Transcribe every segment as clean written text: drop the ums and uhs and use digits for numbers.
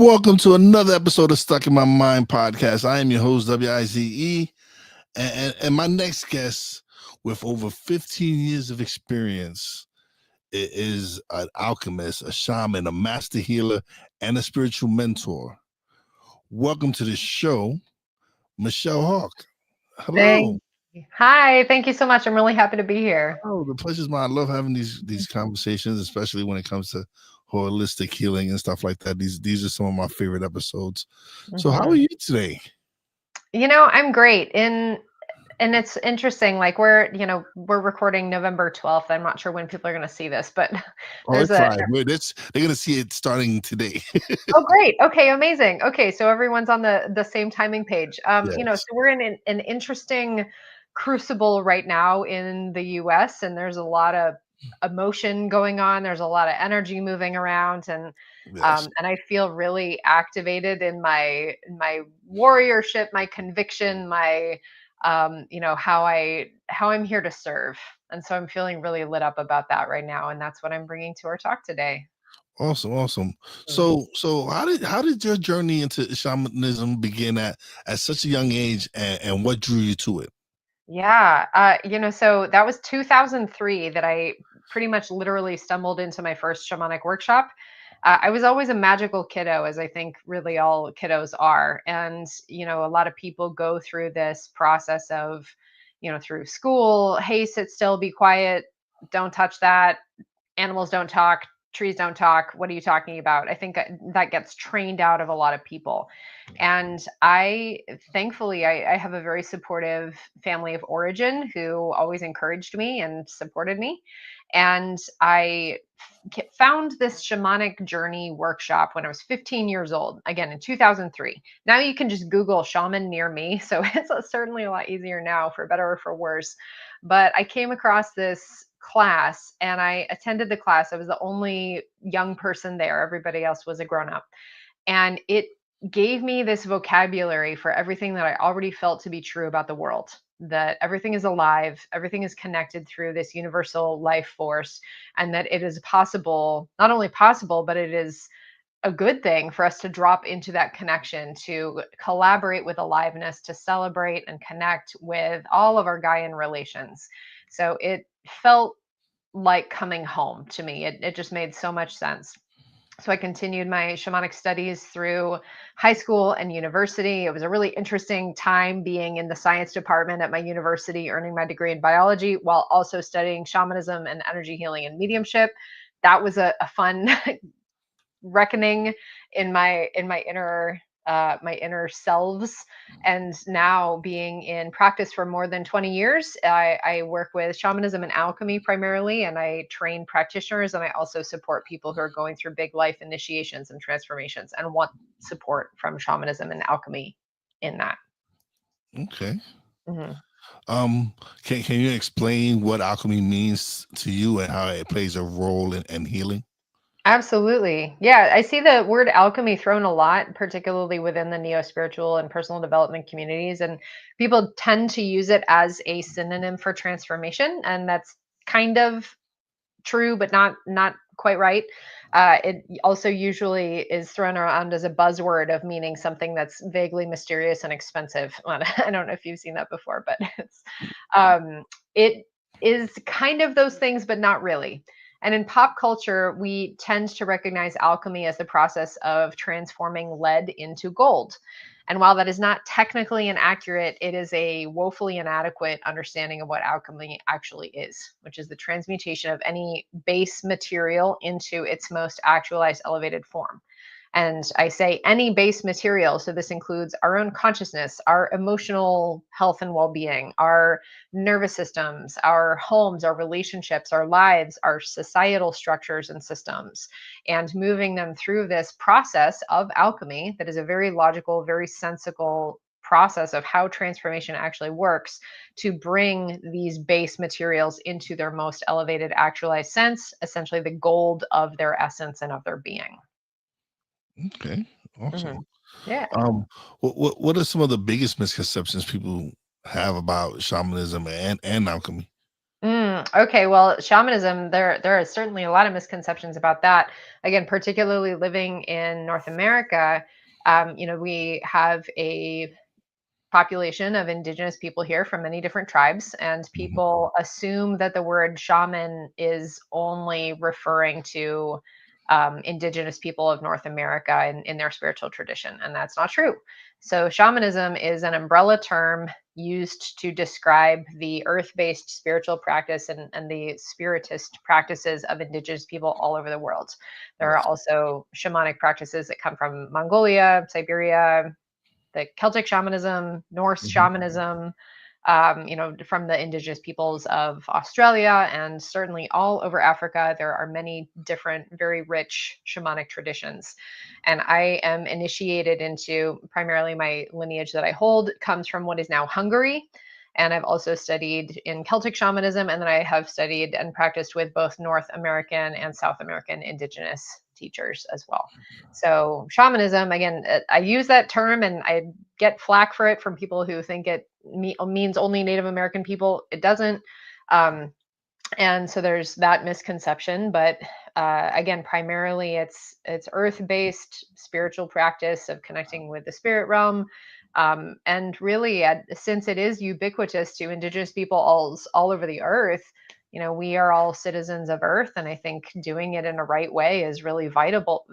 welcome to another episode of Stuck in My Mind podcast. I am your host, WIZE, and my next guest, with over 15 years of experience, is an alchemist, a shaman, a master healer, and a spiritual mentor. Welcome to the show, Michelle Hawk. Hello. Hi, thank you so much. I'm really happy to be here. Oh, the pleasure's mine. I love having these conversations, especially when it comes to holistic healing and stuff like that. These are some of my favorite episodes. So, how are you today? I'm great. And it's interesting, like we're recording November 12th. I'm not sure when people are going to see this, but Oh, it's fine. They're going to see it starting today. Oh, great. Okay, amazing. Okay, so everyone's on the same timing page. Yes. So we're in an interesting crucible right now in the US, and there's a lot of emotion going on. There's a lot of energy moving around, and Yes. and I feel really activated in my warriorship, my conviction, my how I'm here to serve. And so I'm feeling really lit up about that right now, and that's what I'm bringing to our talk today. Awesome. So how did your journey into shamanism begin at such a young age, and what drew you to it? Yeah, so that was 2003 that I pretty much literally stumbled into my first shamanic workshop. I was always a magical kiddo, as I think really all kiddos are. And, a lot of people go through this process of, through school, hey, sit still, be quiet, don't touch that, animals don't talk, trees don't talk, what are you talking about? I think that gets trained out of a lot of people. And I thankfully I have a very supportive family of origin who always encouraged me and supported me. And I found this shamanic journey workshop when I was 15 years old, again in 2003. Now you can just Google shaman near me. So it's certainly a lot easier now, for better or for worse. But I came across this class and I attended the class. I was the only young person there, everybody else was a grown up. And it gave me this vocabulary for everything that I already felt to be true about the world, that everything is alive, everything is connected through this universal life force, and that it is possible, not only possible, but it is a good thing for us to drop into that connection, to collaborate with aliveness, to celebrate and connect with all of our Gaian relations. So it felt like coming home to me. It just made so much sense. So I continued my shamanic studies through high school and university. It was a really interesting time being in the science department at my university, earning my degree in biology while also studying shamanism and energy healing and mediumship. That was a fun reckoning in my inner selves. And now, being in practice for more than 20 years, I work with shamanism and alchemy primarily, and I train practitioners, and I also support people who are going through big life initiations and transformations and want support from shamanism and alchemy in that. Okay. Mhm. Can you explain what alchemy means to you and how it plays a role in healing? Absolutely. Yeah, I see the word alchemy thrown a lot, particularly within the neo spiritual and personal development communities. And people tend to use it as a synonym for transformation. And that's kind of true, but not quite right. It also usually is thrown around as a buzzword of meaning something that's vaguely mysterious and expensive. I don't know if you've seen that before, but um, it is kind of those things, but not really. And in pop culture, we tend to recognize alchemy as the process of transforming lead into gold. And while that is not technically inaccurate, it is a woefully inadequate understanding of what alchemy actually is, which is the transmutation of any base material into its most actualized elevated form. And I say any base material. So this includes our own consciousness, our emotional health and well being, our nervous systems, our homes, our relationships, our lives, our societal structures and systems, and moving them through this process of alchemy that is a very logical, very sensical process of how transformation actually works to bring these base materials into their most elevated actualized sense, essentially the gold of their essence and of their being. Okay. Awesome. Mhm. Yeah. What are some of the biggest misconceptions people have about shamanism and alchemy? Okay, well, shamanism, there are certainly a lot of misconceptions about that. Again, particularly living in North America, we have a population of indigenous people here from many different tribes, and Mhm. people assume that the word shaman is only referring to indigenous people of North America in their spiritual tradition, and that's not true. So, shamanism is an umbrella term used to describe the earth based spiritual practice and the spiritist practices of indigenous people all over the world. There are Yes. also shamanic practices that come from Mongolia, Siberia, the Celtic shamanism, Norse Mhm. shamanism, from the indigenous peoples of Australia and certainly all over Africa. There are many different, very rich shamanic traditions. And I am initiated into primarily my lineage that I hold comes from what is now Hungary. And I've also studied in Celtic shamanism, and then I have studied and practiced with both North American and South American indigenous teachers as well. So, shamanism, again, I use that term and I get flack for it from people who think it means only Native American people. It doesn't. Um, and so there's that misconception, but again, primarily it's earth-based spiritual practice of connecting with the spirit realm. And really, since it is ubiquitous to indigenous people all over the earth, we are all citizens of earth, and I think doing it in a right way is really vital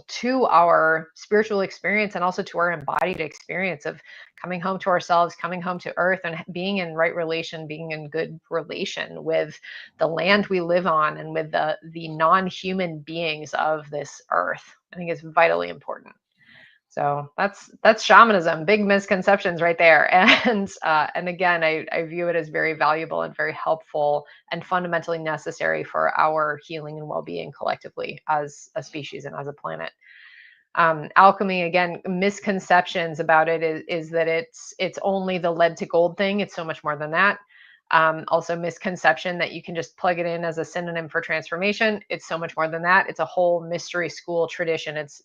to our spiritual experience and also to our embodied experience of coming home to ourselves, coming home to earth, and being in right relation, being in good relation with the land we live on and with the non-human beings of this earth. I think it's vitally important. So that's shamanism. Big misconceptions right there. And again, I view it as very valuable and very helpful and fundamentally necessary for our healing and well-being collectively as a species and as a planet. Alchemy, again, misconceptions about it is that it's only the lead to gold thing. It's so much more than that. Also, misconception that you can just plug it in as a synonym for transformation. It's so much more than that. It's a whole mystery school tradition. It's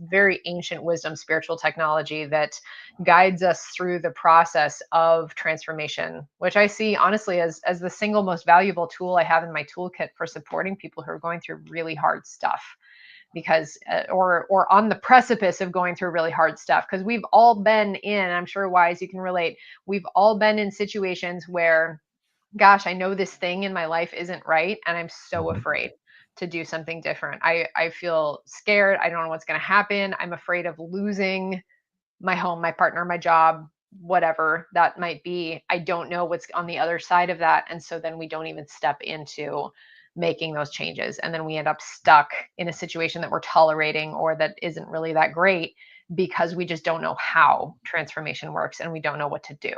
very ancient wisdom, spiritual technology that guides us through the process of transformation, which I see honestly as the single most valuable tool I have in my toolkit for supporting people who are going through really hard stuff because or on the precipice of going through really hard stuff, because we've all been in, I'm sure Wise you can relate, we've all been in situations where, gosh, I know this thing in my life isn't right and I'm so Mhm. afraid to do something different. I feel scared. I don't know what's going to happen. I'm afraid of losing my home, my partner, my job, whatever that might be. I don't know what's on the other side of that. And so then we don't even step into making those changes. And then we end up stuck in a situation that we're tolerating or that isn't really that great because we just don't know how transformation works and we don't know what to do.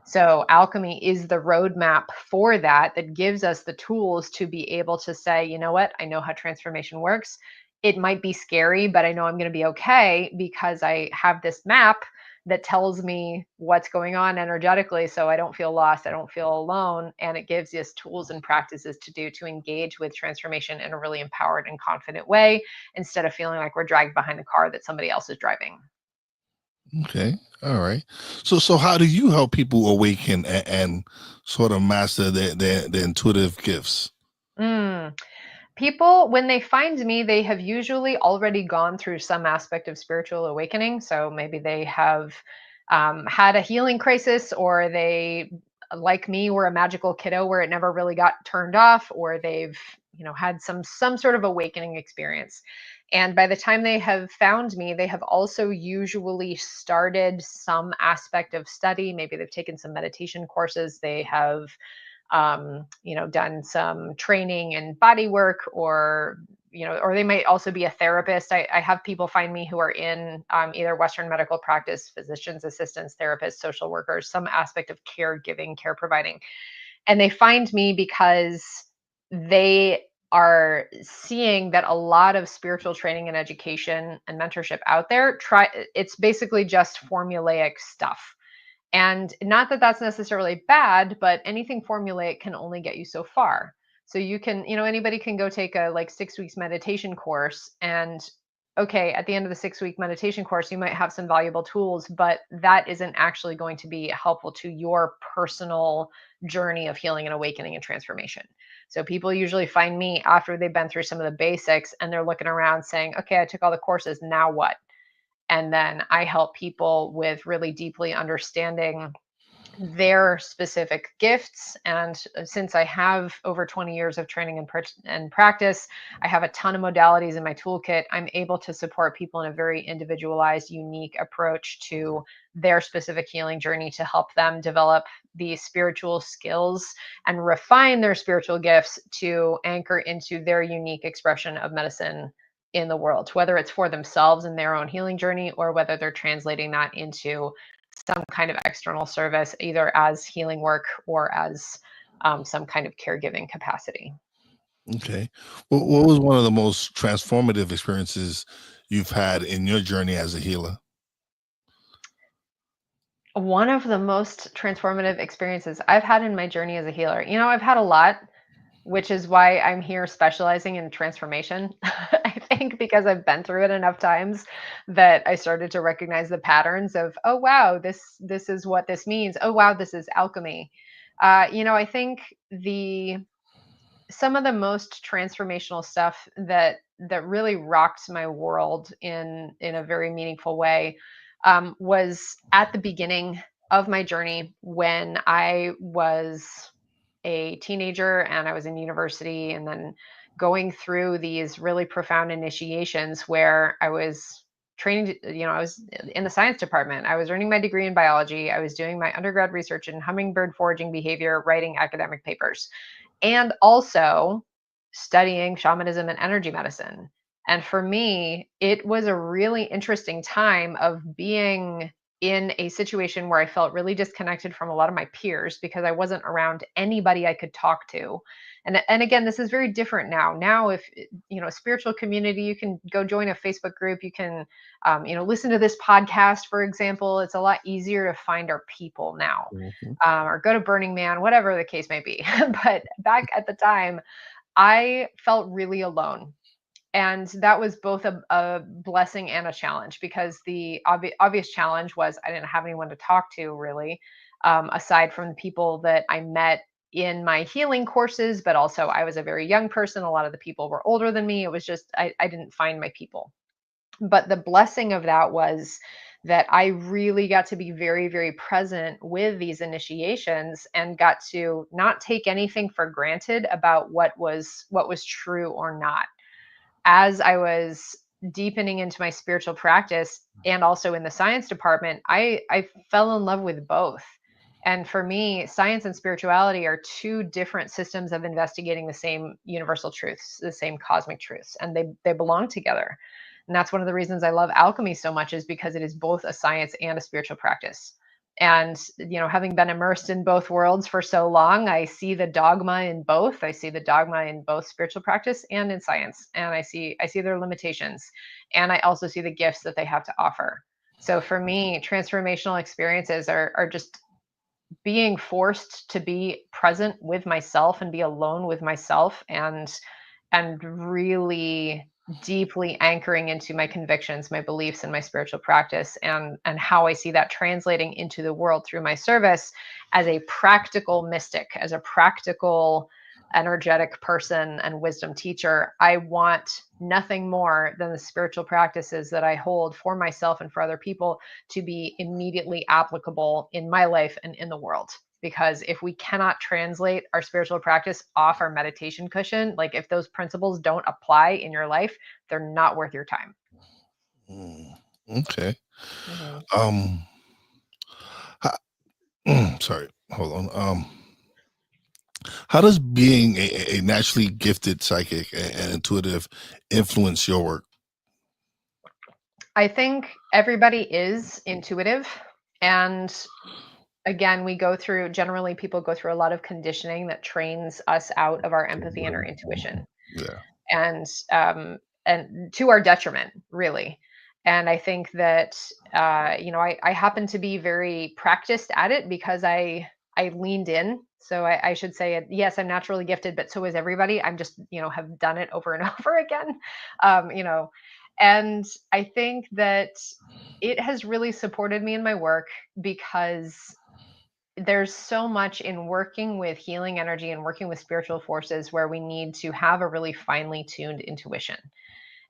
So, alchemy is the roadmap for that, that gives us the tools to be able to say, you know what, I know how transformation works. It might be scary, but I know I'm going to be okay because I have this map that tells me what's going on energetically. So I don't feel lost. I don't feel alone. And it gives us tools and practices to do to engage with transformation in a really empowered and confident way instead of feeling like we're dragged behind the car that somebody else is driving. Okay. All right. So how do you help people awaken and sort of master their intuitive gifts? Mm. People, when they find me, they have usually already gone through some aspect of spiritual awakening. So maybe they have had a healing crisis, or they, like me, were a magical kiddo where it never really got turned off, or they've had some sort of awakening experience. And by the time they have found me, they have also usually started some aspect of study. Maybe they've taken some meditation courses. They have done some training in body work, or they might also be a therapist. I have people find me who are in either Western medical practice, physicians, assistants, therapists, social workers, some aspect of caregiving, care providing. And they find me because they are seeing that a lot of spiritual training and education and mentorship out there, it's basically just formulaic stuff, and not that that's necessarily bad, but anything formulaic can only get you so far. So you can, anybody can go take a like 6 weeks meditation course and okay, at the end of the 6-week meditation course, you might have some valuable tools, but that isn't actually going to be helpful to your personal journey of healing and awakening and transformation. So people usually find me after they've been through some of the basics and they're looking around saying, okay, I took all the courses, now what? And then I help people with really deeply understanding their specific gifts. And since I have over 20 years of training and practice, I have a ton of modalities in my toolkit. I'm able to support people in a very individualized, unique approach to their specific healing journey to help them develop the spiritual skills and refine their spiritual gifts to anchor into their unique expression of medicine in the world, whether it's for themselves in their own healing journey or whether they're translating that into some kind of external service, either as healing work or as some kind of caregiving capacity. Okay. Well, what was one of the most transformative experiences you've had in your journey as a healer? One of the most transformative experiences I've had in my journey as a healer, I've had a lot, which is why I'm here specializing in transformation. I think because I've been through it enough times that I started to recognize the patterns of, oh wow, this is what this means. Oh wow, this is alchemy. I think the some of the most transformational stuff that really rocked my world in a very meaningful way was at the beginning of my journey when I was a teenager and I was in university, and then going through these really profound initiations where I was training I was in the science department. I was earning my degree in biology. I was doing my undergrad research in hummingbird foraging behavior, writing academic papers, and also studying shamanism and energy medicine. And for me, it was a really interesting time of being in a situation where I felt really disconnected from a lot of my peers because I wasn't around anybody I could talk to. And again, this is very different now. Now, if spiritual community, you can go join a Facebook group. You can, listen to this podcast, for example. It's a lot easier to find our people now, Mhm. or go to Burning Man, whatever the case may be. But back at the time, I felt really alone. And that was both a blessing and a challenge because the obvious challenge was I didn't have anyone to talk to really, aside from the people that I met in my healing courses, but also I was a very young person. A lot of the people were older than me. It was just, I didn't find my people. But the blessing of that was that I really got to be very, very present with these initiations and got to not take anything for granted about what was true or not. As I was deepening into my spiritual practice and also in the science department, I fell in love with both. And for me, science and spirituality are two different systems of investigating the same universal truths, the same cosmic truths, and they belong together. And that's one of the reasons I love alchemy so much, is because it is both a science and a spiritual practice. And having been immersed in both worlds for so long, I see the dogma in both. I see the dogma in both spiritual practice and in science, and I see their limitations, and I also see the gifts that they have to offer. So for me, transformational experiences are just being forced to be present with myself and be alone with myself, and really deeply anchoring into my convictions, my beliefs, and my spiritual practice, and how I see that translating into the world through my service as a practical mystic, as a practical energetic person and wisdom teacher. I want nothing more than the spiritual practices that I hold for myself and for other people to be immediately applicable in my life and in the world. Because if we cannot translate our spiritual practice off our meditation cushion, like if those principles don't apply in your life, they're not worth your time. Mm, okay. Mhm. Um, sorry, hold on. How does being a naturally gifted psychic and intuitive influence your work? I think everybody is intuitive. And again, generally, people go through a lot of conditioning that trains us out of our empathy and our intuition. Yeah. and and to our detriment, really. And I think that I happen to be very practiced at it because I leaned in. So I should say it. Yes, I'm naturally gifted, but so is everybody. I'm just have done it over and over again. Um, you know, And I think that it has really supported me in my work because there's so much in working with healing energy and working with spiritual forces where we need to have a really finely tuned intuition.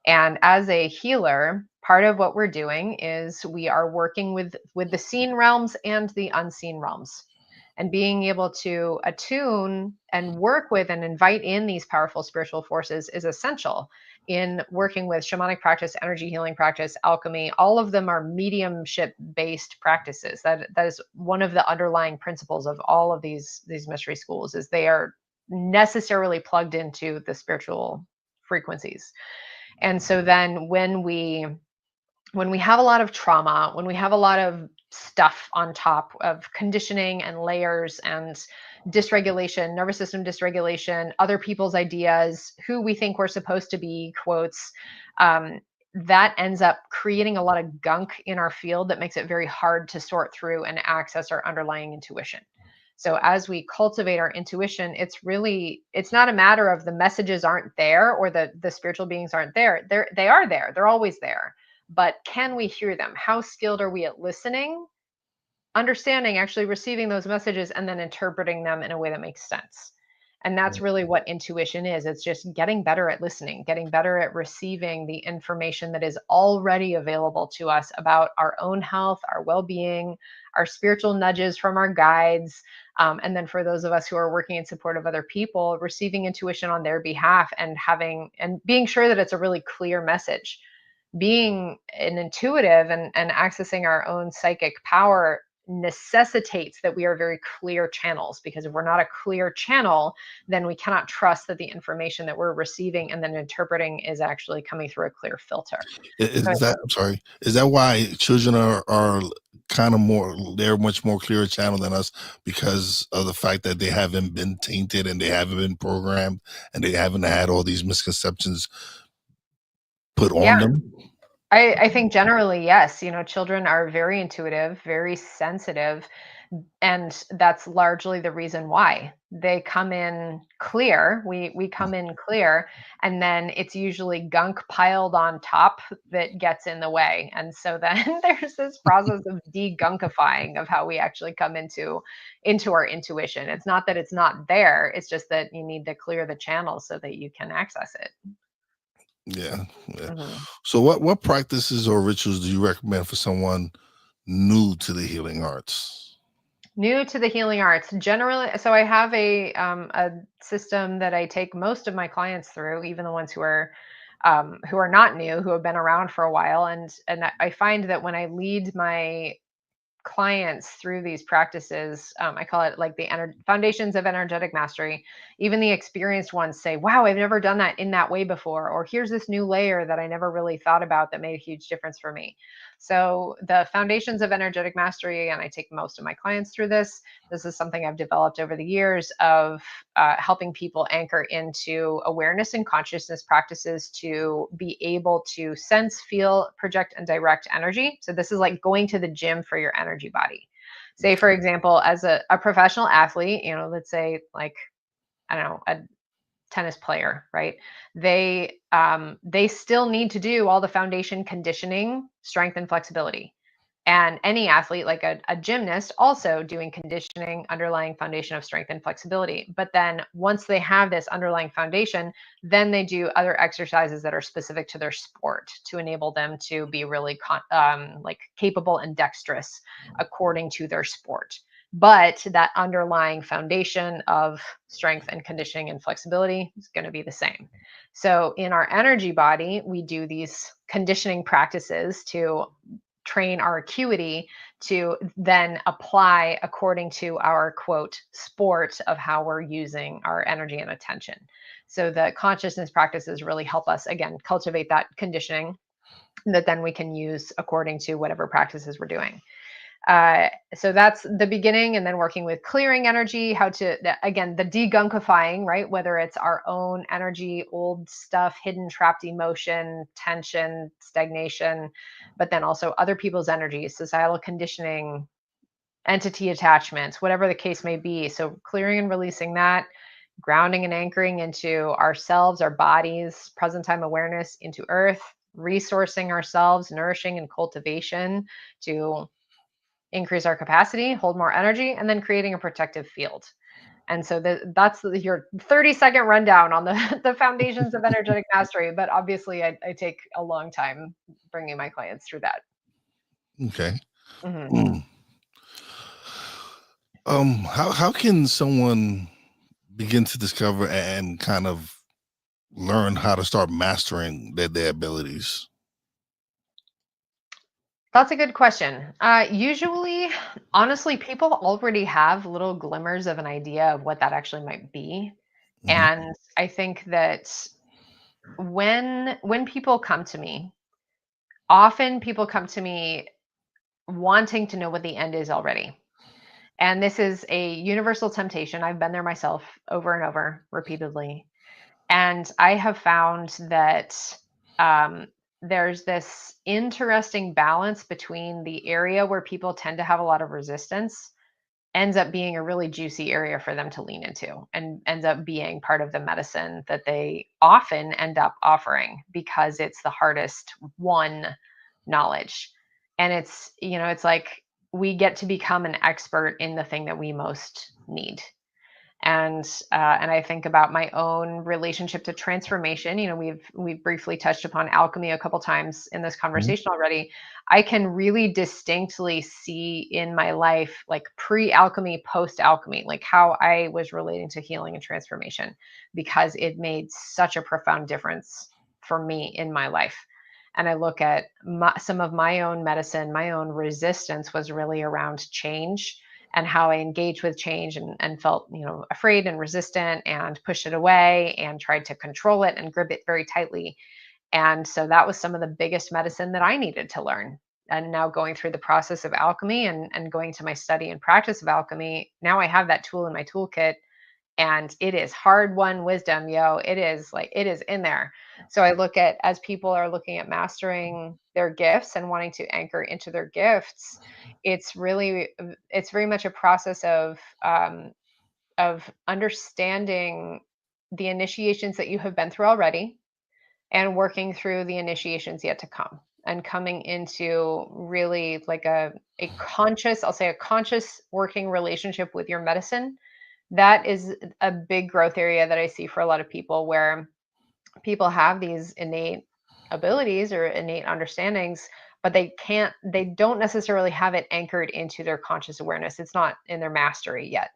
And as a healer, part of what we're doing is we are working with the seen realms and the unseen realms. And being able to attune and work with and invite in these powerful spiritual forces is essential in working with shamanic practice, energy healing practice, alchemy. All of them are mediumship based practices. That is one of the underlying principles of all of these mystery schools, is they are necessarily plugged into the spiritual frequencies. And so then when we have a lot of trauma, when we have a lot of stuff on top of conditioning and layers and dysregulation, nervous system dysregulation, other people's ideas, who we think we're supposed to be, quotes, um, that ends up creating a lot of gunk in our field that makes it very hard to sort through and access our underlying intuition. So as we cultivate our intuition, it's not a matter of the messages aren't there or the spiritual beings aren't there. They are there. They're always there. But can we hear them? How skilled are we at listening, understanding, actually receiving those messages, and then interpreting them in a way that makes sense? And that's really what intuition is. It's just getting better at listening, getting better at receiving the information that is already available to us about our own health, our well being, our spiritual nudges from our guides. And then for those of us who are working in support of other people, receiving intuition on their behalf and being sure that it's a really clear message. Being an intuitive and accessing our own psychic power necessitates that we are very clear channels, because if we're not a clear channel, then we cannot trust that the information that we're receiving and then interpreting is actually coming through a clear filter. So Is that, I'm sorry, is that why children are kind of more, they're much more clear channel than us, because of the fact that they haven't been tainted and they haven't been programmed and they haven't had all these misconceptions put yeah, on them? I think generally, yes. Children are very intuitive, very sensitive, and that's largely the reason why they come in clear. We come in clear, and then it's usually gunk piled on top that gets in the way. And so then there's this process of de-gunkifying of how we actually come into our intuition. It's not that it's not there, it's just that you need to clear the channel so that you can access it. Yeah, yeah. Mhm. So what practices or rituals do you recommend for someone new to the healing arts? New to the healing arts, generally. So I have a system that I take most of my clients through, even the ones who are not new, who have been around for a while. And I find that when I lead my clients through these practices, I call it like the foundations of energetic mastery. Even the experienced ones say, wow, I've never done that in that way before, or here's this new layer that I never really thought about that made a huge difference for me. So the foundations of energetic mastery, and I take most of my clients through this is something I've developed over the years of helping people anchor into awareness and consciousness practices to be able to sense, feel, project, and direct energy. So this is like going to the gym for your energy body. Say, for example, as a professional athlete, let's say like, I don't know, a tennis player, right? They still need to do all the foundation conditioning, strength, and flexibility. And any athlete, like a gymnast, also doing conditioning, underlying foundation of strength and flexibility. But then once they have this underlying foundation, then they do other exercises that are specific to their sport to enable them to be really like capable and dexterous according to their sport. But that underlying foundation of strength and conditioning and flexibility is going to be the same. So in our energy body, we do these conditioning practices to train our acuity to then apply according to our quote sport of how we're using our energy and attention. So the consciousness practices really help us again cultivate that conditioning that then we can use according to whatever practices we're doing. So that's the beginning, and then working with clearing energy, how to, again, the degunkifying, right? Whether it's our own energy, old stuff, hidden, trapped emotion, tension, stagnation, but then also other people's energy, societal conditioning, entity attachments, whatever the case may be. So clearing and releasing that, grounding and anchoring into ourselves, our bodies, present time awareness into earth, resourcing ourselves, nourishing and cultivation to increase our capacity, hold more energy, and then creating a protective field. And so that's your 30-second rundown on the, the foundations of energetic mastery. But obviously, I take a long time bringing my clients through that. Okay. Mhm. Mm. How can someone begin to discover and kind of learn how to start mastering their abilities? That's a good question. Usually, honestly, people already have little glimmers of an idea of what that actually might be. Hmm. And I think that when people come to me, often people come to me wanting to know what the end is already. And this is a universal temptation. I've been there myself over and over repeatedly. And I have found that um, there's this interesting balance between the area where people tend to have a lot of resistance ends up being a really juicy area for them to lean into and ends up being part of the medicine that they often end up offering because it's the hardest won knowledge. And it's like we get to become an expert in the thing that we most need. And I think about my own relationship to transformation. We've briefly touched upon alchemy a couple times in this Hmm. conversation already. I can really distinctly see in my life, like pre-alchemy, post-alchemy, like how I was relating to healing and transformation because it made such a profound difference for me in my life. And I look at some of my own medicine, my own resistance was really around change and how I engaged with change and felt, afraid and resistant and pushed it away and tried to control it and grip it very tightly. And so that was some of the biggest medicine that I needed to learn. And now going through the process of alchemy and going to my study and practice of alchemy, now I have that tool in my toolkit and it is hard won wisdom, yo. It is like it is in there. So I look at as people are looking at mastering their gifts and wanting to anchor into their gifts, it's very much a process of understanding the initiations that you have been through already and working through the initiations yet to come and coming into really like a conscious, I'll say a conscious working relationship with your medicine. That is a big growth area that I see for a lot of people where people have these innate abilities or innate understandings, but they don't necessarily have it anchored into their conscious awareness. It's not in their mastery yet.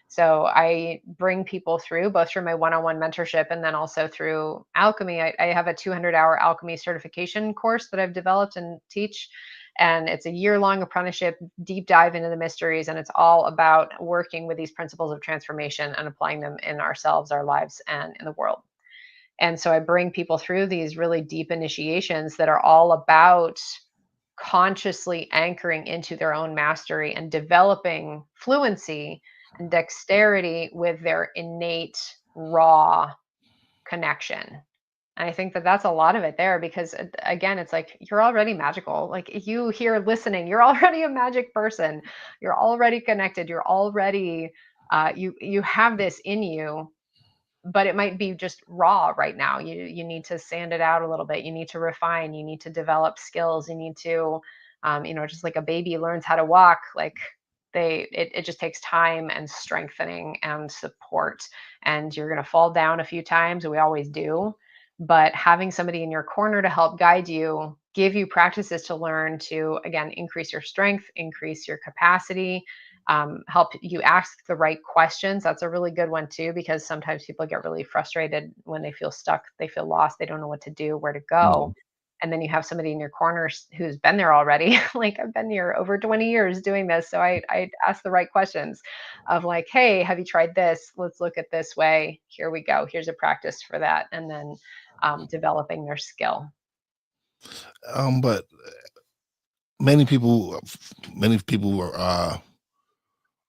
So I bring people through both through my one-on-one mentorship and then also through alchemy. I have a 200-hour alchemy certification course that I've developed and teach. And it's a year-long apprenticeship, deep dive into the mysteries. And it's all about working with these principles of transformation and applying them in ourselves, our lives, and in the world. And so I bring people through these really deep initiations that are all about consciously anchoring into their own mastery and developing fluency and dexterity with their innate raw connection. And I think that that's a lot of it there because again, it's like you're already magical. Like you here listening, you're already a magic person. You're already connected. You're already you have this in you, but it might be just raw right now. You need to sand it out a little bit. You need to refine. You need to develop skills. You need to, just like a baby learns how to walk, like it just takes time and strengthening and support. And you're going to fall down a few times. We always do. But having somebody in your corner to help guide you, give you practices to learn to, again, increase your strength, increase your capacity, help you ask the right questions. That's a really good one too, because sometimes people get really frustrated when they feel stuck, they feel lost, they don't know what to do, where to go. And then you have somebody in your corner who's been there already. Like I've been here over 20 years doing this. So I ask the right questions of like, hey, have you tried this? Let's look at this way. Here we go. Here's a practice for that. And then developing their skill. But many people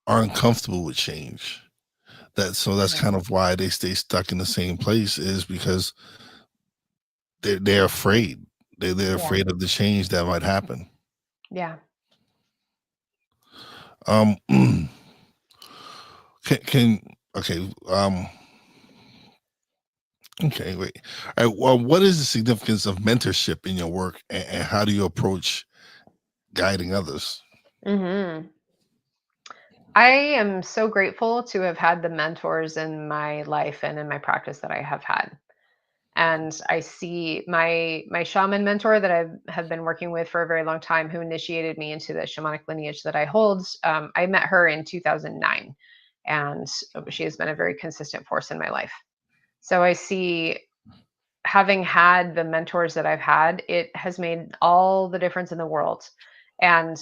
aren't comfortable with change. That's Mhm. kind of why they stay stuck in the same place, is because they're afraid. They're Yeah. afraid of the change that might happen. Yeah. Um, can okay. Okay, wait. All right, well, what is the significance of mentorship in your work, and how do you approach guiding others? Hmm. I am so grateful to have had the mentors in my life and in my practice that I have had. And I see my shaman mentor that have been working with for a very long time, who initiated me into the shamanic lineage that I hold. I met her in 2009, and she has been a very consistent force in my life. So I see, having had the mentors that I've had, it has made all the difference in the world. And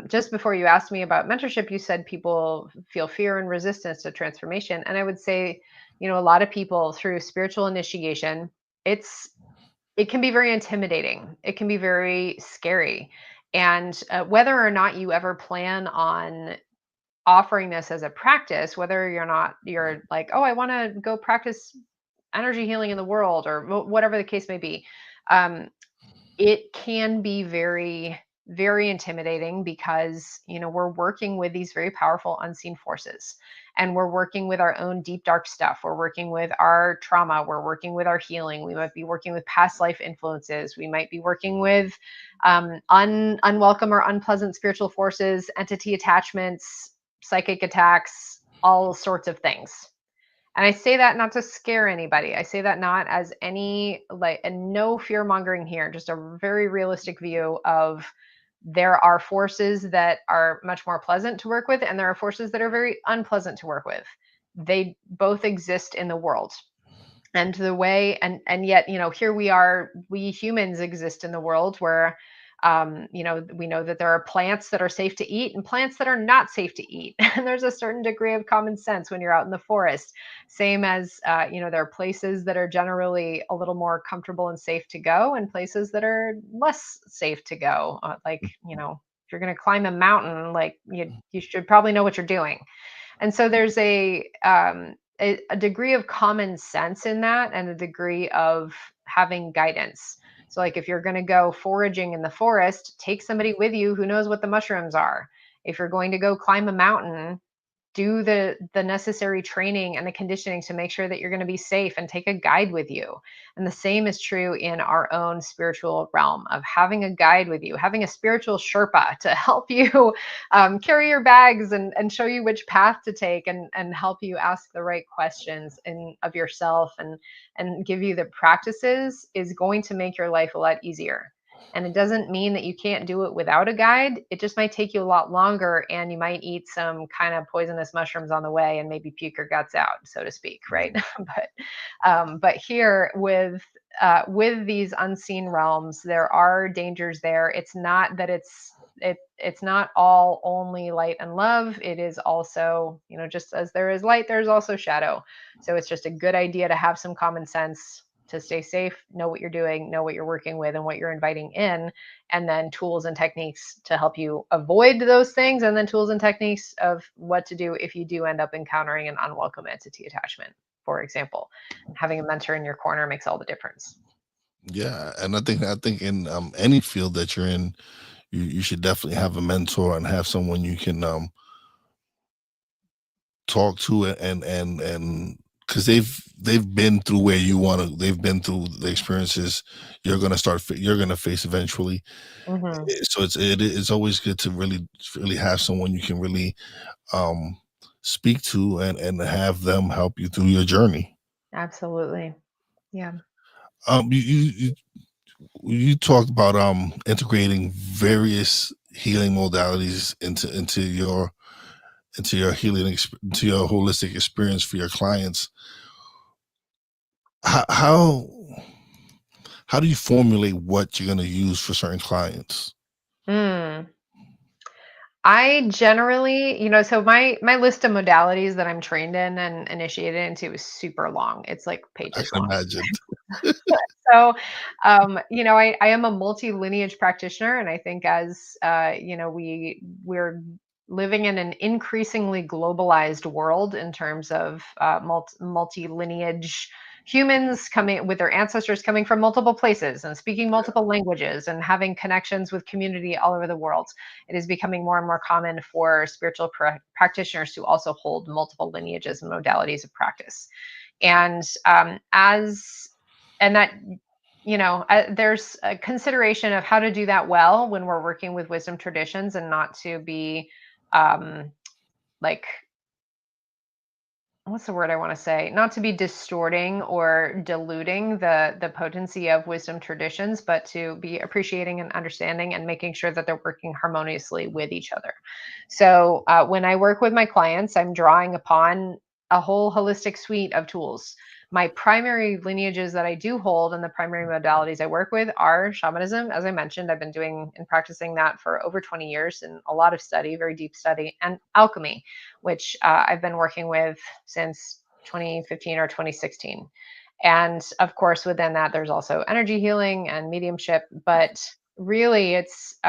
just before you asked me about mentorship, you said people feel fear and resistance to transformation. And I would say, a lot of people through spiritual initiation, it's it can be very intimidating. It can be very scary. And whether or not you ever plan on offering this as a practice, whether you're like, oh, I want to go practice energy healing in the world, or whatever the case may be, um, it can be very, very intimidating, because we're working with these very powerful unseen forces, and we're working with our own deep dark stuff. We're working with our trauma, we're working with our healing. We might be working with past life influences. We might be working with unwelcome or unpleasant spiritual forces, entity attachments, psychic attacks, all sorts of things. And I say that not to scare anybody. I say that not as any, like, and no fear mongering here, just a very realistic view of, there are forces that are much more pleasant to work with, and there are forces that are very unpleasant to work with. They both exist in the world. And the way, and yet, here we are, we humans exist in the world where, we know that there are plants that are safe to eat and plants that are not safe to eat. And there's a certain degree of common sense when you're out in the forest. Same as, there are places that are generally a little more comfortable and safe to go, and places that are less safe to go. Like, if you're going to climb a mountain, like, you should probably know what you're doing. And so there's a degree of common sense in that, and a degree of having guidance. So, like, if you're going to go foraging in the forest, take somebody with you who knows what the mushrooms are. If you're going to go climb a mountain, do the necessary training and the conditioning to make sure that you're going to be safe, and take a guide with you. And the same is true in our own spiritual realm, of having a guide with you, having a spiritual sherpa to help you carry your bags, and show you which path to take, and help you ask the right questions of yourself, and give you the practices, is going to make your life a lot easier. And it doesn't mean that you can't do it without a guide. It just might take you a lot longer, and you might eat some kind of poisonous mushrooms on the way, and maybe puke your guts out, so to speak, right? But here, with these unseen realms, there are dangers there. It's not that it's not all only light and love. It is also, just as there is light, there's also shadow. So it's just a good idea to have some common sense, to stay safe, know what you're doing, know what you're working with, and what you're inviting in, and then tools and techniques to help you avoid those things, and then tools and techniques of what to do if you do end up encountering an unwelcome entity attachment, for example. Having a mentor in your corner makes all the difference. Yeah, and I think in any field that you're in, you should definitely have a mentor and have someone you can talk to, and because they've been through where you want to, they've been through the experiences you're gonna face eventually. Hmm. So it's always good to really have someone you can really um speak to, and have them help you through your journey. Absolutely. Yeah. You talked about integrating various healing modalities into your into your holistic experience for your clients. How how do you formulate what you're going to use for certain clients? Mm. I generally, so my list of modalities that I'm trained in and initiated into is super long. It's like I pages can long. imagine. So, I am a multi lineage practitioner, and I think, as we're living in an increasingly globalized world in terms of multi lineage humans coming with their ancestors coming from multiple places and speaking multiple languages and having connections with community all over the world. It is becoming more and more common for spiritual practitioners to also hold multiple lineages and modalities of practice. And and that, there's a consideration of how to do that well when we're working with wisdom traditions, and not to be um, like, what's the word I want to say? Not to be distorting or diluting the potency of wisdom traditions, but to be appreciating and understanding and making sure that they're working harmoniously with each other. So when I work with my clients, I'm drawing upon a whole holistic suite of tools. My primary lineages that I do hold and the primary modalities I work with are shamanism. As I mentioned, I've been doing and practicing that for over 20 years in a lot of study, very deep study, and alchemy, which I've been working with since 2015 or 2016. And of course, within that, there's also energy healing and mediumship. But really, it's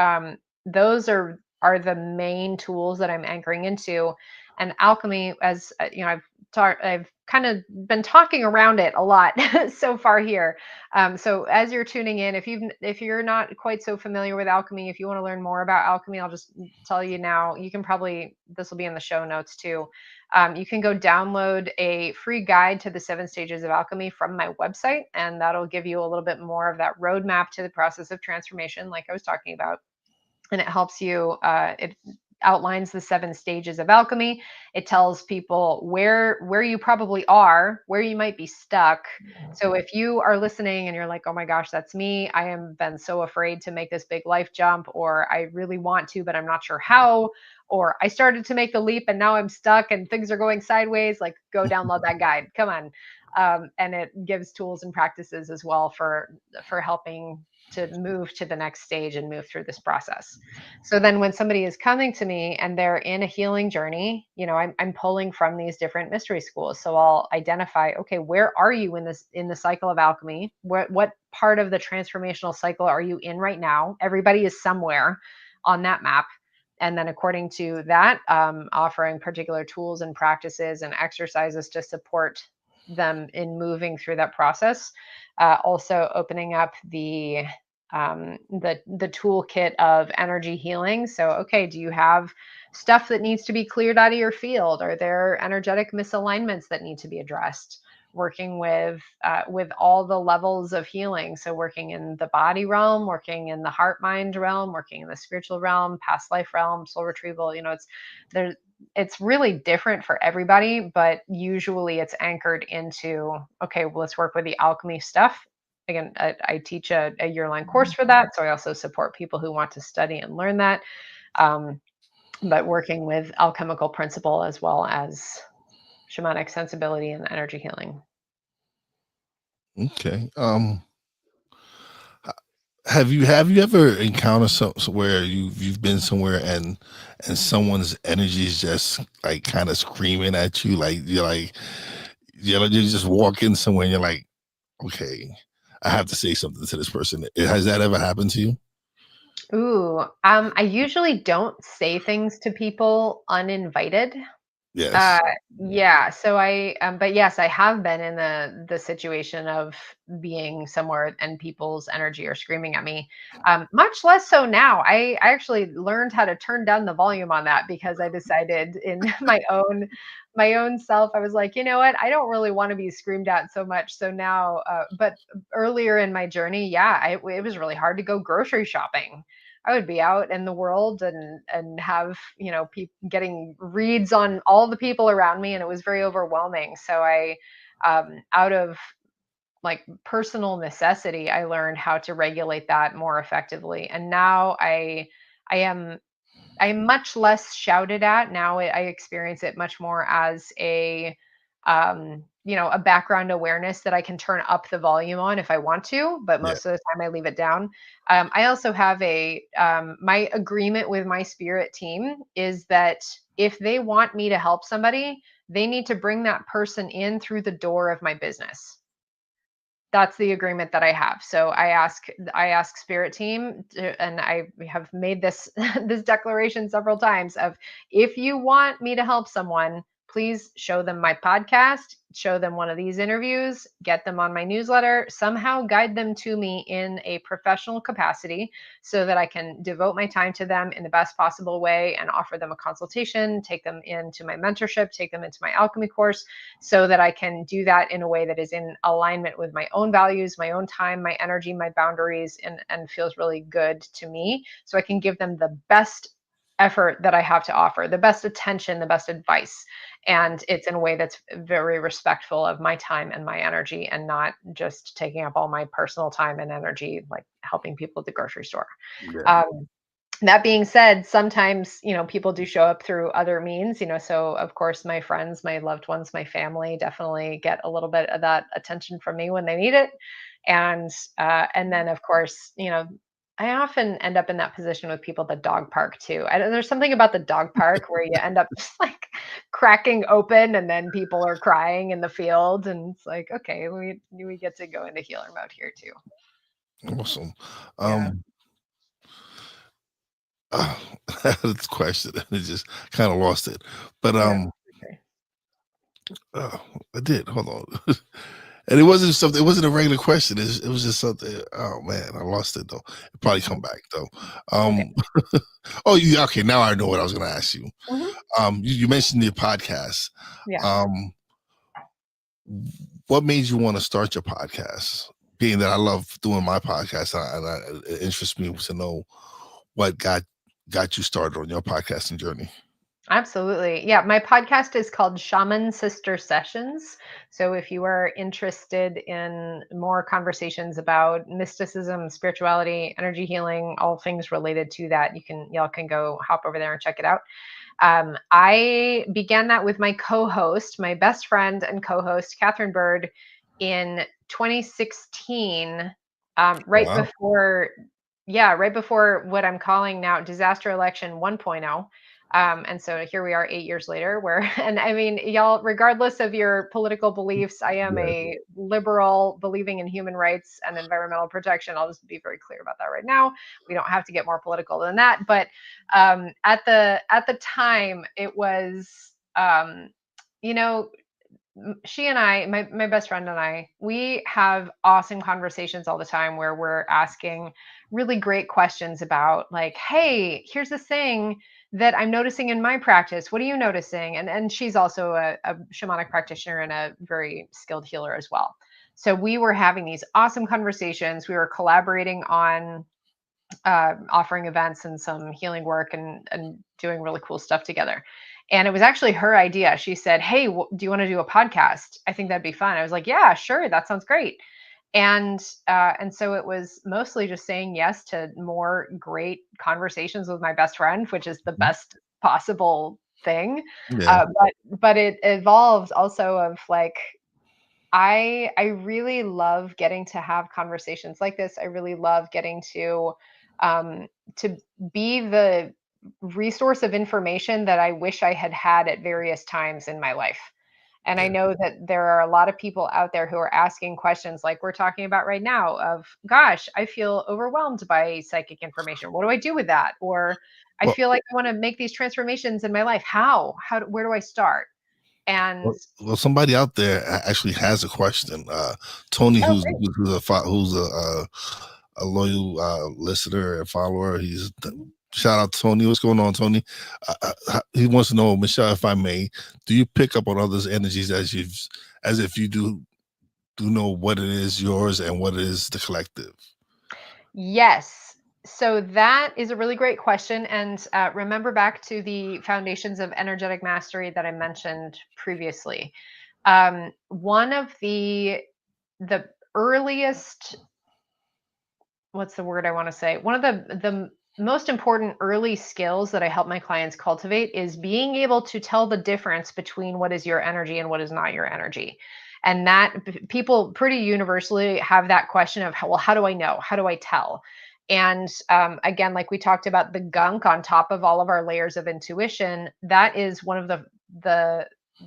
those are the main tools that I'm anchoring into. And alchemy, as I've kind of been talking around it a lot so far here. So as you're tuning in, if you're not quite so familiar with alchemy, if you want to learn more about alchemy, I'll just tell you now. You can probably, this will be in the show notes too. You can go download a free guide to the 7 stages of alchemy from my website, and that'll give you a little bit more of that roadmap to the process of transformation, like I was talking about. And it helps you. It outlines the 7 stages of alchemy. It tells people where you probably are, where you might be stuck. So if you are listening and you're like, oh my gosh, that's me, I am been so afraid to make this big life jump, or I really want to but I'm not sure how, or I started to make the leap and now I'm stuck and things are going sideways, like, go download that guide, come on. And it gives tools and practices as well for helping to move to the next stage and move through this process. So then when somebody is coming to me and they're in a healing journey, I'm pulling from these different mystery schools. So I'll identify, okay, where are you in the cycle of alchemy? What part of the transformational cycle are you in right now? Everybody is somewhere on that map. And then according to that, offering particular tools and practices and exercises to support them in moving through that process. Also opening up the toolkit of energy healing. So, okay, do you have stuff that needs to be cleared out of your field? Are there energetic misalignments that need to be addressed? Working with all the levels of healing. So, working in the body realm, working in the heart mind realm, working in the spiritual realm, past life realm, soul retrieval. It's there. It's really different for everybody, but usually it's anchored into, okay, well, let's work with the alchemy stuff. Again, I teach a year-long course for that, so I also support people who want to study and learn that. Um, but working with alchemical principle as well as shamanic sensibility and energy healing. Okay. Have you ever encountered where you've been somewhere and someone's energy is just like kind of screaming at you, like you just walk in somewhere and you're like, okay, I have to say something to this person. Has that ever happened to you? Ooh, I usually don't say things to people uninvited. Uh, Yes. yeah, so but yes, I have been in the situation of being somewhere and people's energy are screaming at me. Much less so now. I actually learned how to turn down the volume on that because I decided in my own self, I was like, you know what, I don't really want to be screamed at so much. So now, but earlier in my journey, yeah, it was really hard to go grocery shopping. I would be out in the world and have, people getting reads on all the people around me, and it was very overwhelming. So out of like personal necessity, I learned how to regulate that more effectively. And now I am I'm much less shouted at now. I experience it much more as a background awareness that I can turn up the volume on if I want to, but Yeah. most of the time I leave it down. I also have my agreement with my spirit team is that if they want me to help somebody, they need to bring that person in through the door of my business. That's the agreement that I have. So I ask spirit team and I have made this this declaration several times of, if you want me to help someone, please show them my podcast, show them one of these interviews, get them on my newsletter, somehow guide them to me in a professional capacity so that I can devote my time to them in the best possible way and offer them a consultation, take them into my mentorship, take them into my alchemy course, so that I can do that in a way that is in alignment with my own values, my own time, my energy, my boundaries, and feels really good to me. So I can give them the best effort that I have to offer, the best attention, the best advice. And it's in a way that's very respectful of my time and my energy, and not just taking up all my personal time and energy, like helping people at the grocery store. Yeah. Um, that being said, sometimes, people do show up through other means, so of course my friends, my loved ones, my family definitely get a little bit of that attention from me when they need it. And then of course, I often end up in that position with people at the dog park too. There's something about the dog park where you end up just like cracking open, and then people are crying in the field, and it's like, okay, we get to go into healer mode here too. Awesome. Yeah. I had this question and it just kind of lost it. But Yeah. Okay. I did. Hold on. And it wasn't something. It wasn't a regular question. It was just something. Oh man, I lost it though. It probably come back though. Okay. Oh, okay. Now I know what I was going to ask you. Mhm. You mentioned your podcast. Yeah. Um, what made you want to start your podcast? Being that I love doing my podcast, it interests me to know what got you started on your podcasting journey. Absolutely. Yeah, my podcast is called Shaman Sister Sessions. So if you are interested in more conversations about mysticism, spirituality, energy healing, all things related to that, y'all can go hop over there and check it out. I began that with my co-host, my best friend and co-host, Catherine Bird, in 2016, right Wow. before, right before what I'm calling now disaster election 1.0. And so here we are 8 years later, and I mean, y'all, regardless of your political beliefs, I am Yeah. a liberal believing in human rights and environmental protection. I'll just be very clear about that right now. We don't have to get more political than that. But at the time, it was, you know, she and I, my best friend and I, we have awesome conversations all the time where we're asking really great questions about, like, hey, here's this thing that I'm noticing in my practice. What are you noticing? And she's also a shamanic practitioner and a very skilled healer as well. So we were having these awesome conversations. We were collaborating on offering events and some healing work, and doing really cool stuff together. And it was actually her idea. She said, "Hey, do you want to do a podcast? I think that'd be fun." I was like, "Yeah, sure, that sounds great." And so it was mostly just saying yes to more great conversations with my best friend, which is the best possible thing. Yeah. But it evolved also of like, I really love getting to have conversations like this. I really love getting to be the resource of information that I wish I had had at various times in my life. And I Yeah. know that there are a lot of people out there who are asking questions like we're talking about right now of, gosh, I feel overwhelmed by psychic information. What do I do with that? Or I Well, feel like I want to make these transformations in my life. Where do I start? And somebody out there actually has a question. Tony, oh, who's great. a loyal listener and follower. He's shout out to Tony. What's going on, Tony? He wants to know, Michelle, if I may, do you pick up on others' energies as if you do know what it is yours and what it is the collective? Yes. So that is a really great question. And remember back to the foundations of energetic mastery that I mentioned previously. One of the earliest, what's the word I want to say? One of the most important early skills that I help my clients cultivate is being able to tell the difference between what is your energy and what is not your energy. And that people pretty universally have that question of, well, how do I know? How do I tell? And again, like we talked about the gunk on top of all of our layers of intuition, that is one of the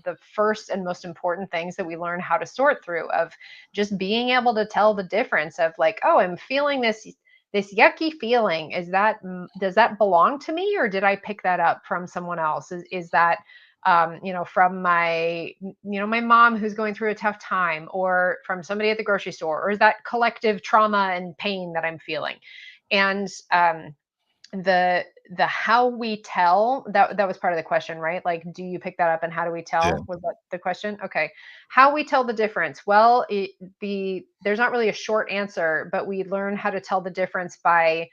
the first and most important things that we learn how to sort through, of just being able to tell the difference of like, oh, I'm feeling this yucky feeling. Does that belong to me, or did I pick that up from someone else? Is that from my mom who's going through a tough time, or from somebody at the grocery store, or is that collective trauma and pain that I'm feeling? And the how we tell, that was part of the question, right? Like, do you pick that up, and how do we Yeah. tell, was that the question? Okay. How we tell the difference? Well, there's not really a short answer, but we learn how to tell the difference by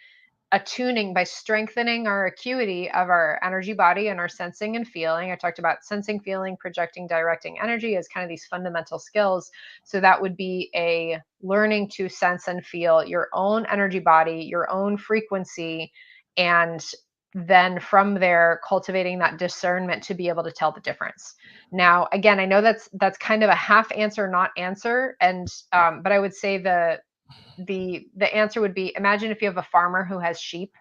attuning, by strengthening our acuity of our energy body and our sensing and feeling. I talked about sensing, feeling, projecting, directing energy as kind of these fundamental skills. So that would be a learning to sense and feel your own energy body, your own frequency, and then from there cultivating that discernment to be able to tell the difference. Now, again, I know that's kind of a half answer, not answer, and but I would say the answer would be, imagine if you have a farmer who has sheep,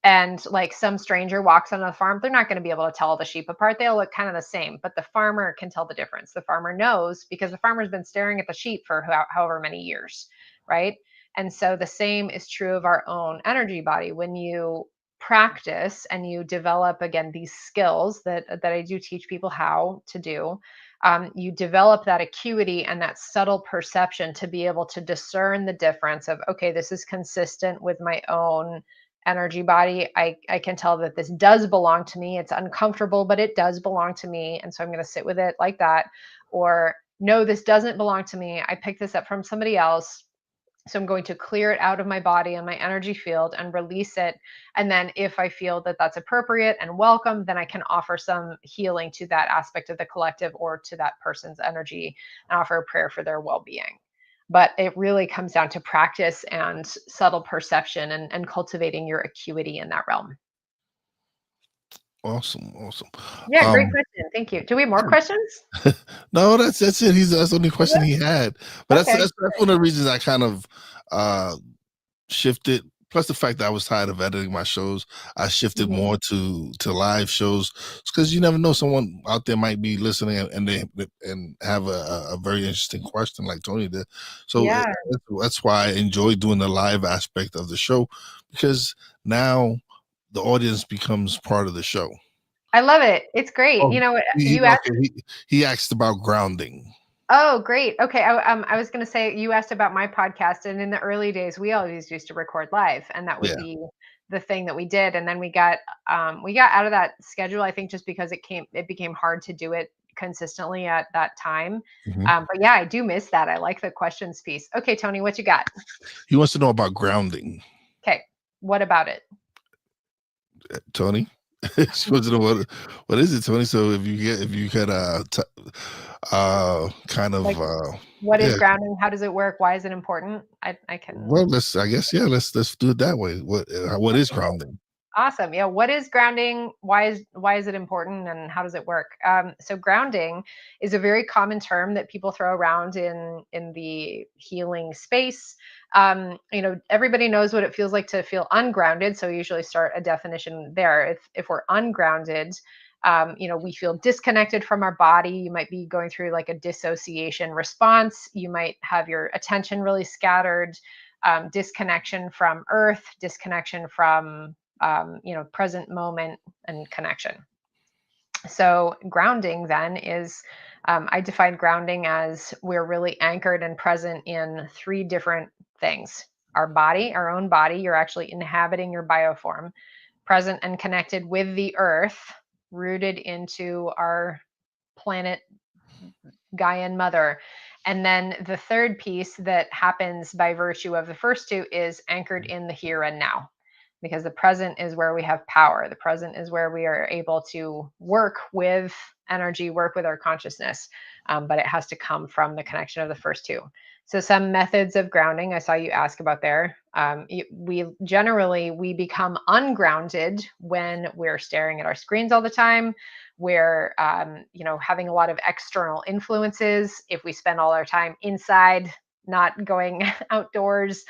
and like some stranger walks on the farm, they're not going to be able to tell the sheep apart. They'll look kind of the same, but the farmer can tell the difference. The farmer knows because the farmer's been staring at the sheep for however many years, right? And so the same is true of our own energy body. When you practice and you develop, again, these skills that I do teach people how to do, you develop that acuity and that subtle perception to be able to discern the difference of, okay, this is consistent with my own energy body. I can tell that this does belong to me. It's uncomfortable, but it does belong to me. And so I'm going to sit with it like that. Or no, this doesn't belong to me. I picked this up from somebody else. So I'm going to clear it out of my body and my energy field and release it. And then if I feel that that's appropriate and welcome, then I can offer some healing to that aspect of the collective or to that person's energy and offer a prayer for their well-being. But it really comes down to practice and subtle perception, and cultivating your acuity in that realm. Awesome. Awesome. Yeah, great Um, question. Thank you. Do we have more questions? no, that's it. That's the only question he had. But that's Okay. that's one of the reasons I kind of uh shifted. Plus the fact that I was tired of editing my shows, I shifted Mhm. more to live shows because you never know, someone out there might be listening and they and have a very interesting question like Tony did. So Yeah, that's why I enjoy doing the live aspect of the show, because now the audience becomes part of the show. I love it. It's great. Oh, You asked. he asked about grounding. Oh, great. Okay. I was going to say, you asked about my podcast, and in the early days, we always used to record live, and that would Yeah. be the thing that we did. And then we got out of that schedule, I think, just because it became hard to do it consistently at that time. Mhm. But yeah, I do miss that. I like the questions piece. Okay, Tony, what you got? He wants to know about grounding. Okay. What about it? Tony. She wants to know what is it, Tony? So if you could kind Like, of what is yeah. grounding? How does it work? Why is it important? I can. Well, let's do it that way. What is Okay. grounding? Awesome. Yeah. What is grounding? Why is it important, and how does it work? So grounding is a very common term that people throw around in the healing space. Everybody knows what it feels like to feel ungrounded. So we usually start a definition there. If we're ungrounded, we feel disconnected from our body. You might be going through like a dissociation response. You might have your attention really scattered, disconnection from earth, disconnection from present moment and connection. So grounding then is, I define grounding as we're really anchored and present in three different things. Our body, our own body, you're actually inhabiting your bioform, present and connected with the earth, rooted into our planet Gaian mother. And then the third piece that happens by virtue of the first two is anchored in the here and now, because the present is where we have power. The present is where we are able to work with energy, work with our consciousness, but it has to come from the connection of the first two. So some methods of grounding I saw you ask about there. We become ungrounded when we're staring at our screens all the time. We're having a lot of external influences. If we spend all our time inside, not going outdoors,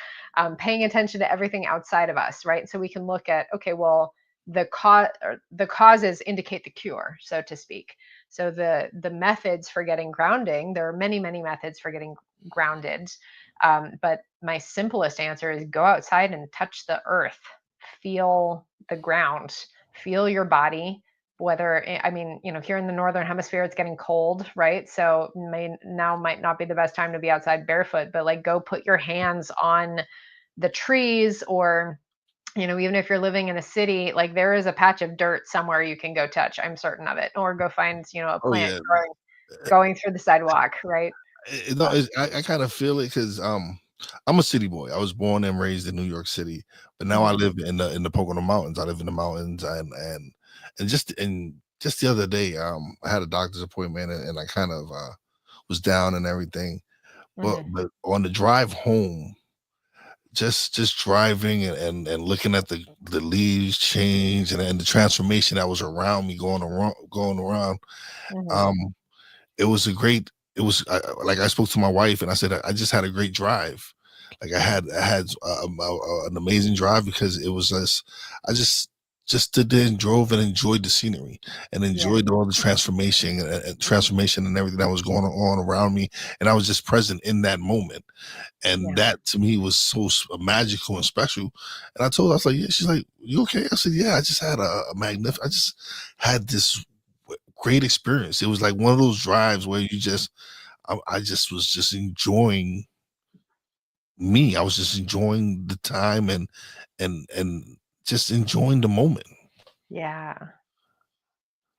paying attention to everything outside of us, right? So we can look at, okay, well, the causes indicate the cure, so to speak. So the methods for getting grounding, there are many, many methods for getting grounded. But my simplest answer is go outside and touch the earth, feel the ground, feel your body, whether I mean, here in the northern hemisphere, it's getting cold, right? So might not be the best time to be outside barefoot, but like go put your hands on the trees, or even if you're living in a city, like there is a patch of dirt somewhere you can go touch. I'm certain of it, or go find a Oh plant yeah. growing going through the sidewalk, right? No, I kind of feel it because I'm a city boy. I was born and raised in New York City, but now I Mhm, live in the Pocono Mountains. I live in the mountains, and just the other day, I had a doctor's appointment, and I kind of was down and everything. But mhm, on the drive home, just driving and looking at the leaves change and the transformation that was around me going around. mhm. Um, it was a great it was like I spoke to my wife and I said I just had a great drive. Like I had an amazing drive because it was I just stood there and drove and enjoyed the scenery and Yeah, enjoyed all the transformation and everything that was going on around me, and I was just present in that moment. And yeah, that to me was so magical and special. And I told her, I was like, yeah. She's like, you okay? I said, yeah, I just had I just had this great experience. It was like one of those drives where I just was just enjoying me. I was just enjoying the time and just enjoying the moment. yeah.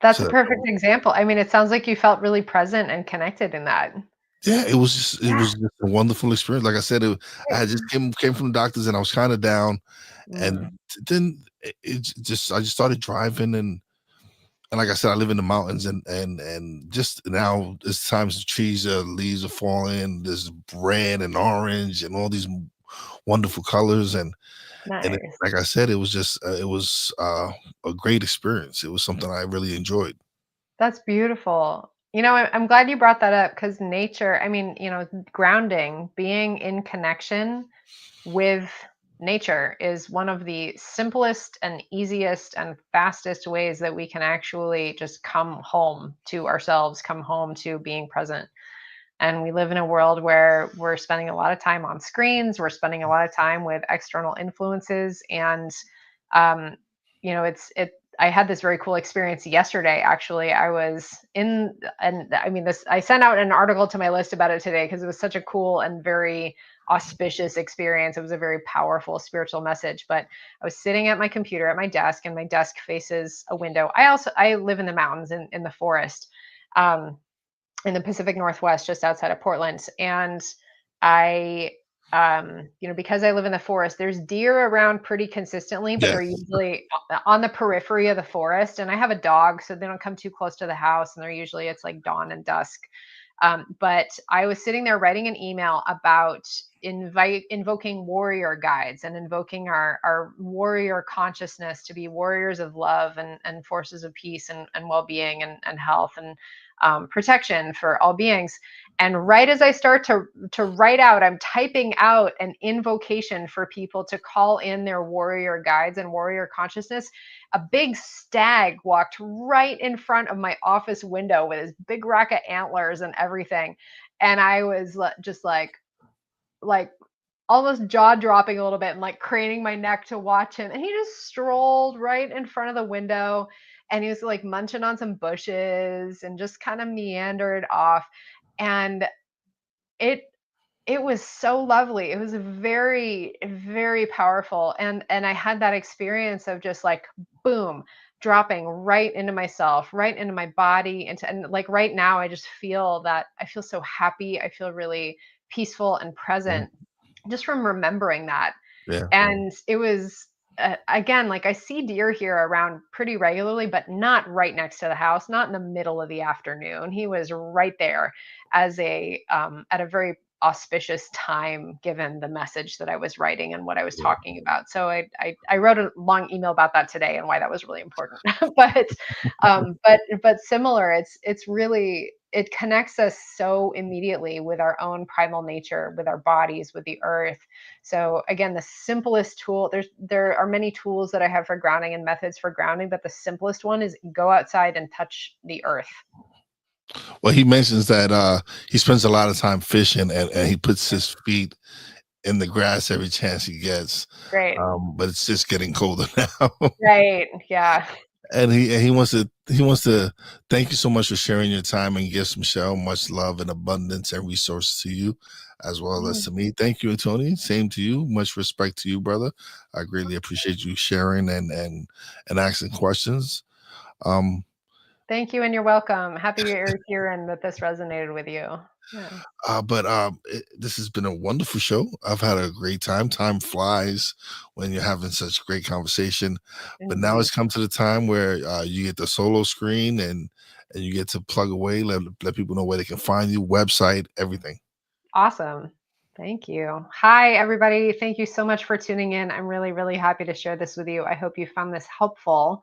That's a So perfect example. I mean, it sounds like you felt really present and connected in that. yeah, it Yeah. was just a wonderful experience. Like I said, I had just came from the doctors and I was kind of down, and Mm, then I just started driving and like I said, I live in the mountains and just now it's times the trees leaves are falling. There's red and orange and all these wonderful colors nice. like I said, it was a great experience. It was something I really enjoyed. That's beautiful. I'm glad you brought that up because nature, I mean, grounding, being in connection with nature is one of the simplest and easiest and fastest ways that we can actually just come home to ourselves, come home to being present. And we live in a world where we're spending a lot of time on screens, we're spending a lot of time with external influences. And, um, I had this very cool experience yesterday. Actually, I was in, and I mean, I sent out an article to my list about it today because it was such a cool and very auspicious experience. It was a very powerful spiritual message. But I was sitting at my computer at my desk, and my desk faces a window. I live in the mountains in the forest. Um, in the Pacific Northwest, just outside of Portland. And I, because I live in the forest, there's deer around pretty consistently, but they're Yes. usually on the periphery of the forest. And I have a dog, so they don't come too close to the house. And they're usually, it's like dawn and dusk. But I was sitting there writing an email about invoking warrior guides and invoking our warrior consciousness to be warriors of love and forces of peace and well-being and health and protection for all beings. And right as I start to write out, I'm typing out an invocation for people to call in their warrior guides and warrior consciousness. A big stag walked right in front of my office window with his big rack of antlers and everything. And I was just like almost jaw dropping a little bit and like craning my neck to watch him. And he just strolled right in front of the window, and he was like munching on some bushes and just kind of meandered off. And it it was so lovely. It was very, very powerful. And I had that experience of just like boom, dropping right into myself, right into my body, and like right now I just feel that I feel so happy. I feel really peaceful and Mhm. present just from remembering that. Yeah. And it was again, like I see deer here around pretty regularly, but not right next to the house, not in the middle of the afternoon. He was right there as a at a very auspicious time given the message that I was writing and what I was Yeah. talking about. So I wrote a long email about that today and why that was really important. But similar, it's really, it connects us so immediately with our own primal nature, with our bodies, with the earth. So again, the simplest tool, there are many tools that I have for grounding and methods for grounding, but the simplest one is go outside and touch the earth. Well, he mentions that he spends a lot of time fishing and he puts his feet in the grass every chance he gets. Great. But it's just getting colder now. Right. Yeah. And he wants to he wants to thank you so much for sharing your time and gifts, Michelle. Much love and abundance and resources to you, as well as to me. Thank you, Tony. Same to you. Much respect to you, brother. I greatly appreciate you sharing and asking questions. Um, Thank you, and you're welcome. Happy you're here and that this resonated with you. Yeah, but this has been a wonderful show. I've had a great time. Time flies when you're having such great conversation. But now indeed. it's come to the time where you get the solo screen and you get to plug away, let people know where they can find you, website, everything. Awesome. Thank you. Hi, everybody. Thank you so much for tuning in. I'm really, really happy to share this with you. I hope you found this helpful.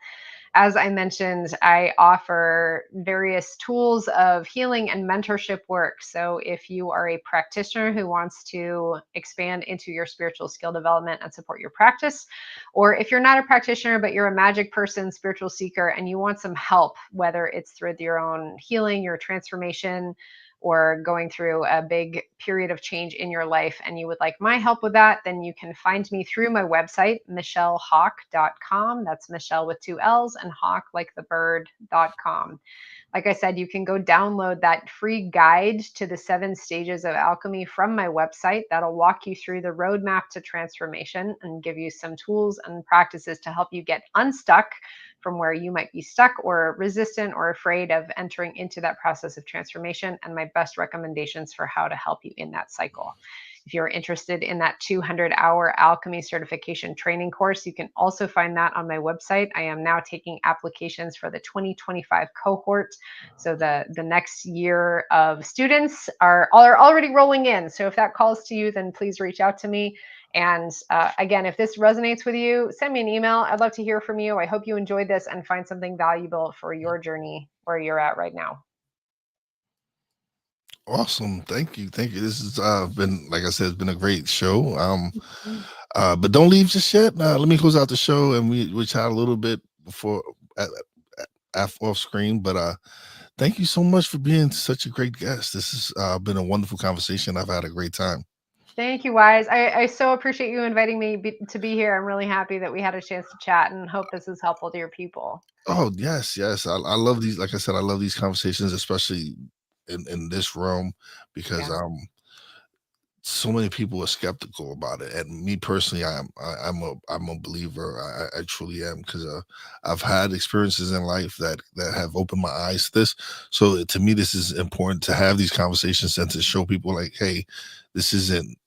As I mentioned, I offer various tools of healing and mentorship work. So, if you are a practitioner who wants to expand into your spiritual skill development and support your practice, or if you're not a practitioner, but you're a magic person, spiritual seeker, and you want some help, whether it's through your own healing, your transformation, or going through a big period of change in your life and you would like my help with that, then you can find me through my website, michellehawk.com. That's Michelle with two L's and hawk like the bird.com. Like I said, you can go download that free guide to the 7 stages of alchemy from my website. That'll walk you through the roadmap to transformation and give you some tools and practices to help you get unstuck from where you might be stuck or resistant or afraid of entering into that process of transformation, and my best recommendations for how to help you in that cycle. If you're interested in that 200-hour alchemy certification training course, you can also find that on my website. I am now taking applications for the 2025 cohort. So the next year of students are already rolling in. So if that calls to you, then please reach out to me. And again, if this resonates with you, send me an email. I'd love to hear from you. I hope you enjoyed this and find something valuable for your journey where you're at right now. Awesome. Thank you. Thank you. This has been, like I said, it's been a great show. Mhm. But don't leave just yet. Let me close out the show and we chat a little bit before off screen. But thank you so much for being such a great guest. This has been a wonderful conversation. I've had a great time. Thank you, Wise. I so appreciate you inviting me to be here. I'm really happy that we had a chance to chat and hope this is helpful to your people. Oh yes, yes. I love these. Like I said, I love these conversations, especially in this realm, because Yeah. so many people are skeptical about it, and me personally, I'm a believer. I truly am, because I've had experiences in life that have opened my eyes to this. So to me, this is important to have these conversations and to show people like, hey, this isn't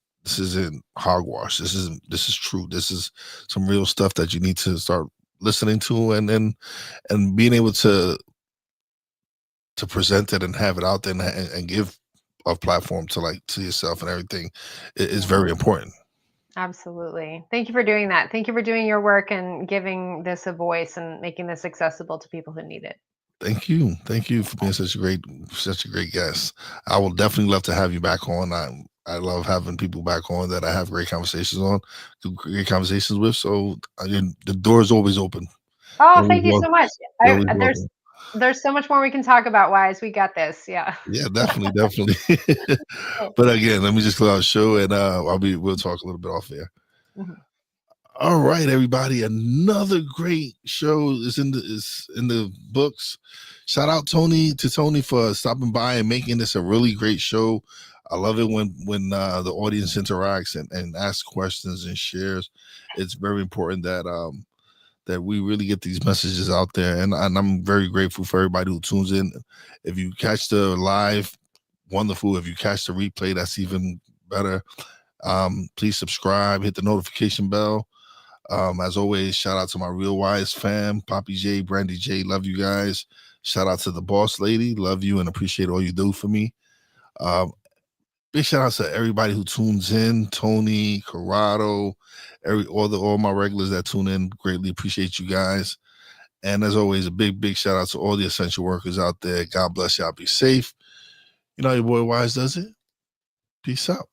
hogwash. This is true. This is some real stuff that you need to start listening to, and being able to present it and have it out there and give a platform to like to yourself and everything is Yeah. very important. Absolutely. Thank you for doing that. Thank you for doing your work and giving this a voice and making this accessible to people who need it. Thank you for being such a great guest. I will definitely love to have you back on. I love having people back on that I have great conversations with. So the door is always open. Oh, You're always thank you so welcome. much. You're always There's welcome. so much more we can talk about, Wise. We got this. Yeah. Yeah, definitely. Cool. But again, let me just close out the show, and we'll talk a little bit off air. Mhm. All right, everybody. Another great show is in the books. Shout out to Tony for stopping by and making this a really great show. I love it when the audience interacts and asks questions and shares. It's very important that we really get these messages out there, and I'm very grateful for everybody who tunes in. If you catch the live, wonderful. If you catch the replay, that's even better. Please subscribe, hit the notification bell. As always, shout out to my Real Wise fam, Poppy J, Brandy J, love you guys. Shout out to the boss lady, love you and appreciate all you do for me. Um, Big shout out to everybody who tunes in, Tony, Corrado, all my regulars that tune in. Greatly appreciate you guys. And as always, a big shout out to all the essential workers out there. God bless y'all. Be safe. You know how your boy Wise does it. Peace out.